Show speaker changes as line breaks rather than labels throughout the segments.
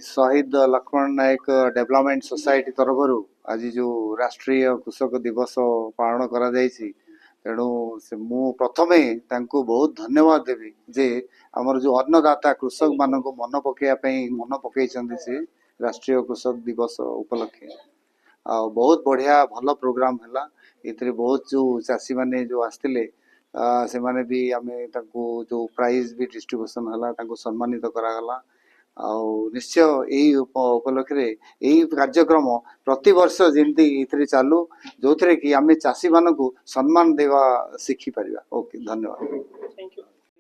शहीद लक्ष्मण नायक development society तरफ आज जो राष्ट्रीय कृषक दिवस पालन करा जायछि तेणु से मु प्रथमे तांको बहुत धन्यवाद देवी जे हमर जो अन्नदाता कृषक मान को मन पकई से राष्ट्रीय कृषक दिवस उपलक्षे आ बहुत बढ़िया भल प्रोग्राम है इतरे बहुत जो चाषी माने जो आसते से माने भी आमे तांको जो प्राइज भी डिस्ट्रीब्यूशन हला तांको सम्मानित करागला आ निश्चय यही उपलक्षे यही कार्यक्रम प्रति वर्ष जमी इतरे चालू जो थे कि आमे चाषी मान को सम्मान देवा शिखी परिया। ओके धन्यवाद।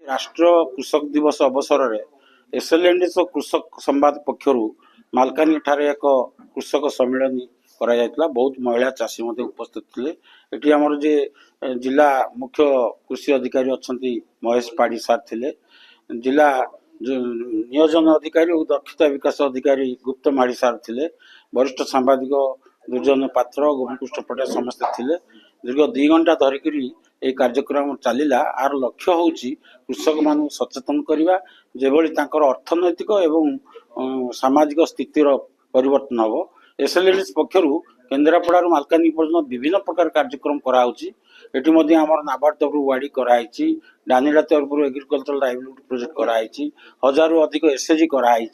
राष्ट्र कृषक दिवस अवसर में एसएलएनडीएस कृषक संवाद पक्षर मालकानी ठारे एक कृषक सम्मेलन करा जायतला बहुत महिला चाषी मते उपस्थित थिले एठी हमर जे जिला मुख्य कृषि अधिकारी अछंती महेश पाड़ी सार थिले जिला नियोजन अधिकारी और दक्षता विकास अधिकारी गुप्त माड़ी सार थिले वरिष्ठ सांबादिक दुर्जन पात्र गोविंदकृष्ण पटेल समस्त थिले दीर्घ 2 घंटा धरिकरी ये कार्यक्रम चलला आर लक्ष्य होउची कृषक मान सचेतन करवा जेभली तांकर अर्थनैतिक एवं सामाजिक स्थितिर परिवर्तन हम एसएलएनडीएस पक्षर केन्द्रापड़ा मालकानी पर्यटन विभिन्न प्रकार कार्यक्रम कराऊँगी एटी नाबार्ड तरफ वाड़ी कराई डानिला तरफ एग्रीकल्चरल लाइवलीहुड प्रोजेक्ट कराई 1000 रु अधिक एसएचजी कराई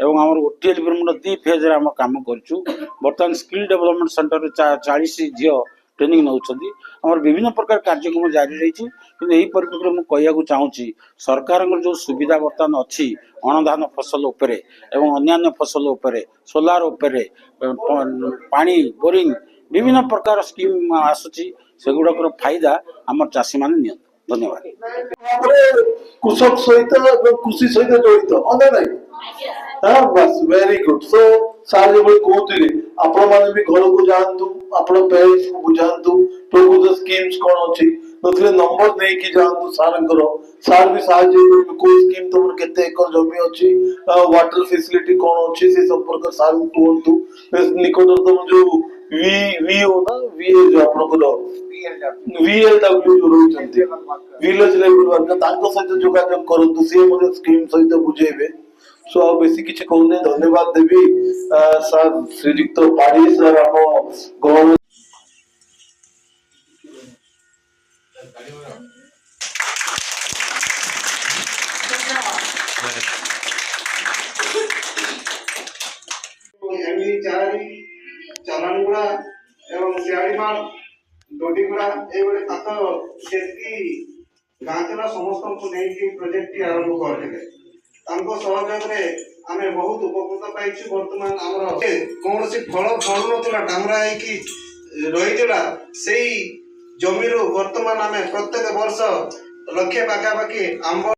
एवं आम ओटीएल 2 फेज काम करूँ बर्तमान स्किल डेवलपमेंट सेंटर 40 झील ट्रेनिंग नौ विभिन्न प्रकार कार्यक्रम जारी रही यही परिप्रेक्षी मुझे कहूँ चाहूँगी सरकार जो सुविधा बर्तमान अच्छी अणधान फसल उपरे एवं अन्य फसल उपरे सोलार उपरे पानी बोरिंग विभिन्न प्रकार स्कीम आसुची सेगुड़ाकर फायदा आम चाषी मैंने धन्यवाद।
कृषक सहित कृषि सहित जड़ित अंदर नहीं हाँ बस वेरी गुड सो सार जो कहते आपण मैंने भी घर को जातु आपण पेरेंट्स को बुझातु प्रकृत स्कीम्स कौन अच्छी नथिले नंबर नहीं कि जातु सार भी साहाय्य को स्कीम तुम केते एकर जमी अच्छी वाटर फैसिलिटी कौन अच्छी से संपर्क सार कहतु निकटतम जो वीओ ना वीए जो आपनकर वीएलडब्ल्यू जो रहिसंती विलेज लेवल वर्क तांको सहित जोगाजोग करंतु से मते स्कीम सहित बुझेबे सो आ बेसी किछ कहने धन्यवाद देवी सर श्रीयुक्त पाड़ी सर हम गवर्नमेंट
एमई चारी चलानगुड़ा एवं सियाड़ीमाल डोडीगुड़ा ये पाख जेती गाँचला समस्त को नहीं प्रोजेक्ट आरंभ करते सहयोग आम बहुत उपकृत पाई बर्तमान आमर कौन फल फलू ना डामरा रही से जमी बर्तमान आम प्रत्येक वर्ष लक्षे पाखापाखि आंब